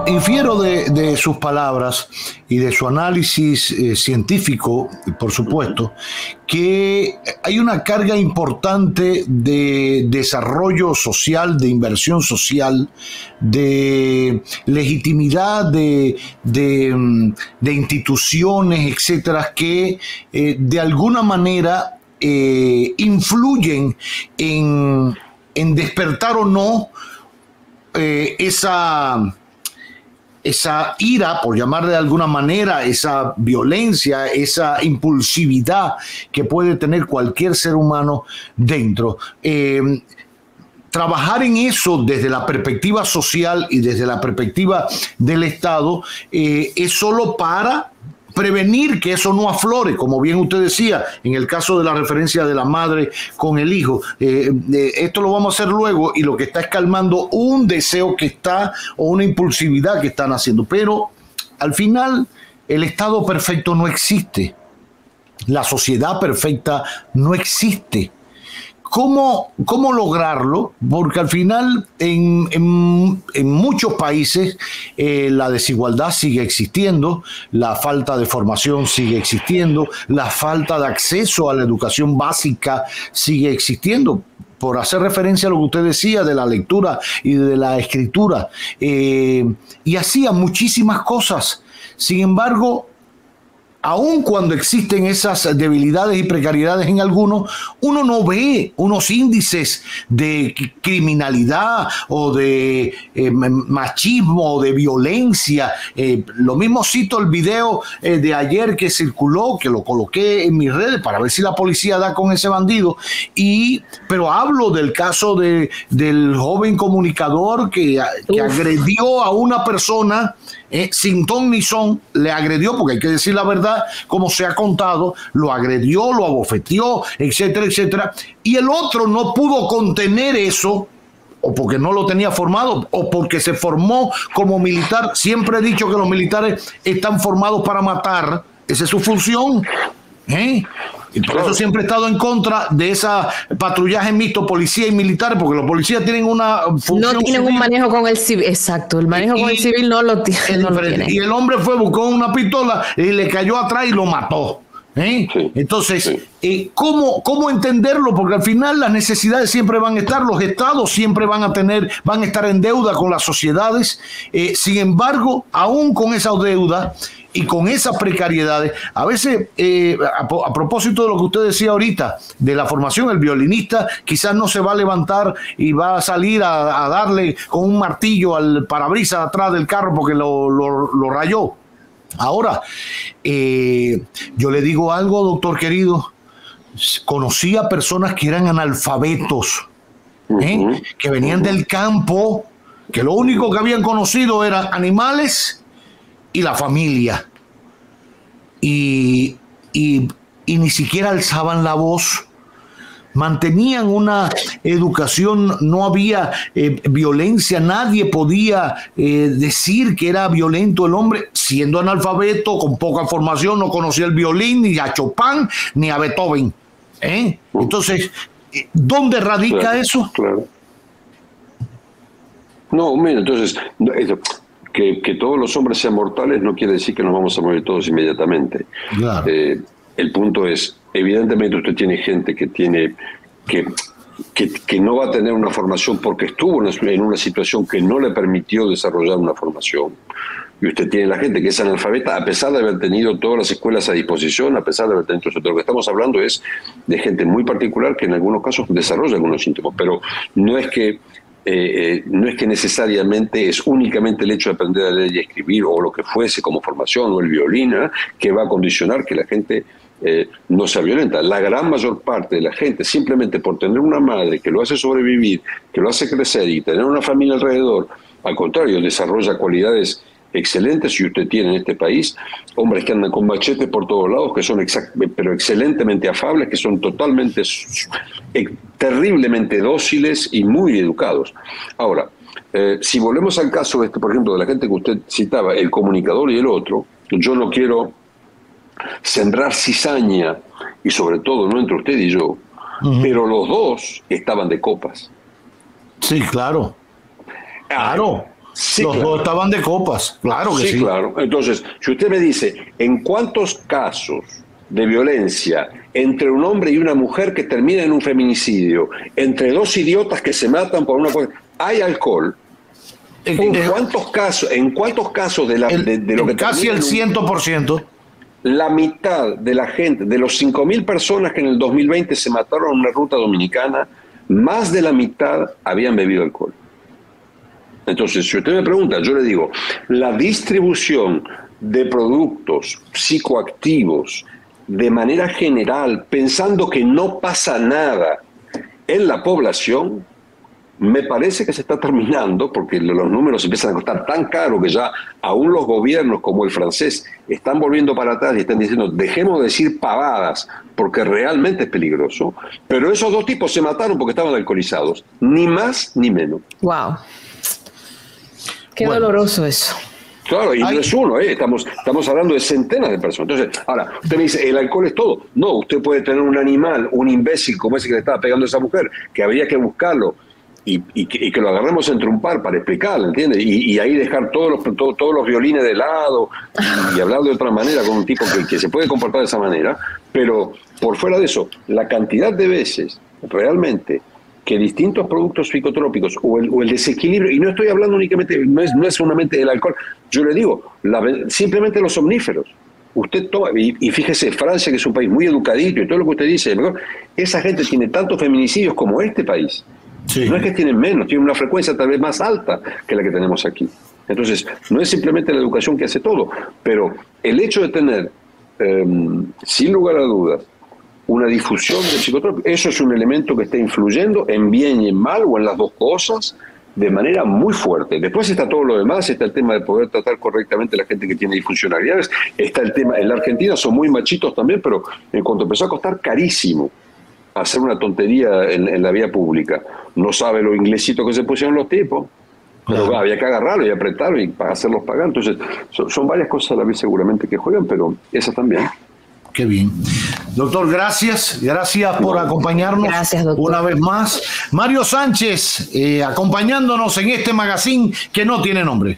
Infiero de sus palabras y de su análisis científico, por supuesto, que hay una carga importante de desarrollo social, de inversión social, de legitimidad de instituciones, etcétera, que de alguna manera influyen en despertar o no esa ira, por llamarle de alguna manera, esa violencia, esa impulsividad que puede tener cualquier ser humano dentro. Trabajar en eso desde la perspectiva social y desde la perspectiva del Estado es solo para prevenir que eso no aflore, como bien usted decía, en el caso de la referencia de la madre con el hijo. Esto lo vamos a hacer luego y lo que está es calmando un deseo que está o una impulsividad que están haciendo. Pero al final el Estado perfecto no existe. La sociedad perfecta no existe. ¿Cómo lograrlo? Porque al final en muchos países la desigualdad sigue existiendo, la falta de formación sigue existiendo, la falta de acceso a la educación básica sigue existiendo. Por hacer referencia a lo que usted decía de la lectura y de la escritura, y hacía muchísimas cosas. Sin embargo, aun cuando existen esas debilidades y precariedades en algunos, uno no ve unos índices de criminalidad o de machismo o de violencia. Lo mismo cito el video de ayer que circuló, que lo coloqué en mis redes para ver si la policía da con ese bandido. Pero hablo del caso del joven comunicador que agredió a una persona sin ton ni son, le agredió, porque hay que decir la verdad, como se ha contado, lo agredió, lo abofeteó, etcétera, etcétera, y el otro no pudo contener eso, o porque no lo tenía formado, o porque se formó como militar. Siempre he dicho que los militares están formados para matar, esa es su función, y por eso siempre he estado en contra de esa patrullaje mixto, policía y militares, porque los policías tienen una función. No tienen civil. Un manejo con el civil, exacto, el manejo con el civil no lo tiene. Y el hombre buscó una pistola y le cayó atrás y lo mató. Sí. Entonces, ¿cómo entenderlo? Porque al final las necesidades siempre van a estar, los estados siempre van a estar en deuda con las sociedades. Sin embargo, aún con esa deuda y con esas precariedades, a veces, a propósito de lo que usted decía ahorita, de la formación, el violinista quizás no se va a levantar y va a salir a darle con un martillo al parabrisas atrás del carro porque lo rayó. Ahora, yo le digo algo, doctor querido, conocí a personas que eran analfabetos, que venían del campo, que lo único que habían conocido eran animales y la familia, y ni siquiera alzaban la voz. Mantenían una educación, no había violencia, nadie podía decir que era violento el hombre, siendo analfabeto, con poca formación, no conocía el violín, ni a Chopin, ni a Beethoven. Entonces, ¿dónde radica eso? Claro. No, mira, entonces, que todos los hombres sean mortales no quiere decir que nos vamos a morir todos inmediatamente. Claro. El punto es, evidentemente usted tiene gente que no va a tener una formación porque estuvo en una situación que no le permitió desarrollar una formación. Y usted tiene la gente que es analfabeta a pesar de haber tenido todas las escuelas a disposición, a pesar de haber tenido todo. Lo que estamos hablando es de gente muy particular que en algunos casos desarrolla algunos síntomas, pero no es que necesariamente es únicamente el hecho de aprender a leer y escribir o lo que fuese como formación o el violín que va a condicionar que la gente no sea violenta. La gran mayor parte de la gente, simplemente por tener una madre que lo hace sobrevivir, que lo hace crecer y tener una familia alrededor, al contrario, desarrolla cualidades excelentes. Y usted tiene en este país hombres que andan con machetes por todos lados, que son pero excelentemente afables, que son totalmente, terriblemente dóciles y muy educados. Ahora, si volvemos al caso, por ejemplo, de la gente que usted citaba, el comunicador y el otro, yo no quiero sembrar cizaña, y sobre todo no entre usted y yo, pero los dos estaban de copas. Sí, claro. Claro. Sí, los dos estaban de copas, claro que sí. Sí, claro. Entonces, si usted me dice, ¿en cuántos casos de violencia entre un hombre y una mujer que termina en un feminicidio, entre dos idiotas que se matan por una cosa, hay alcohol? ¿En cuántos casos de lo que casi el 100%? La mitad de la gente, de los 5.000 personas que en el 2020 se mataron en una ruta dominicana, más de la mitad habían bebido alcohol. Entonces, si usted me pregunta, yo le digo, la distribución de productos psicoactivos de manera general, pensando que no pasa nada en la población, me parece que se está terminando, porque los números empiezan a costar tan caro que ya aún los gobiernos como el francés están volviendo para atrás y están diciendo, dejemos de decir pavadas, porque realmente es peligroso. Pero esos dos tipos se mataron porque estaban alcoholizados, ni más ni menos. Wow. Qué doloroso eso. Claro, y no es uno, estamos hablando de centenas de personas. Entonces, ahora, usted me dice, ¿el alcohol es todo? No, usted puede tener un animal, un imbécil como ese que le estaba pegando a esa mujer, que habría que buscarlo y que lo agarremos entre un par para explicarle, ¿entiende? Y ahí dejar todos los violines de lado y hablar de otra manera con un tipo que se puede comportar de esa manera. Pero por fuera de eso, la cantidad de veces realmente que distintos productos psicotrópicos o el desequilibrio, y no estoy hablando únicamente, no es solamente el alcohol, yo le digo, simplemente los somníferos. Usted toma, y fíjese, Francia, que es un país muy educadito y todo lo que usted dice, esa gente tiene tantos feminicidios como este país. Sí. No es que tienen menos, tienen una frecuencia tal vez más alta que la que tenemos aquí. Entonces, no es simplemente la educación que hace todo, pero el hecho de tener, sin lugar a dudas, una difusión de psicotrópicos, eso es un elemento que está influyendo en bien y en mal, o en las dos cosas, de manera muy fuerte. Después está todo lo demás, está el tema de poder tratar correctamente a la gente que tiene disfuncionalidades, está el tema, en la Argentina son muy machitos también, pero en cuanto empezó a costar carísimo hacer una tontería en la vía pública, no sabe lo inglesito que se pusieron los tipos, pero había que agarrarlo y apretarlo y hacerlos pagar. Entonces, son varias cosas a la vez seguramente que juegan, pero esas también. Qué bien. Doctor, gracias por acompañarnos. Gracias, doctor. Una vez más. Mario Sánchez, acompañándonos en este magazine que no tiene nombre.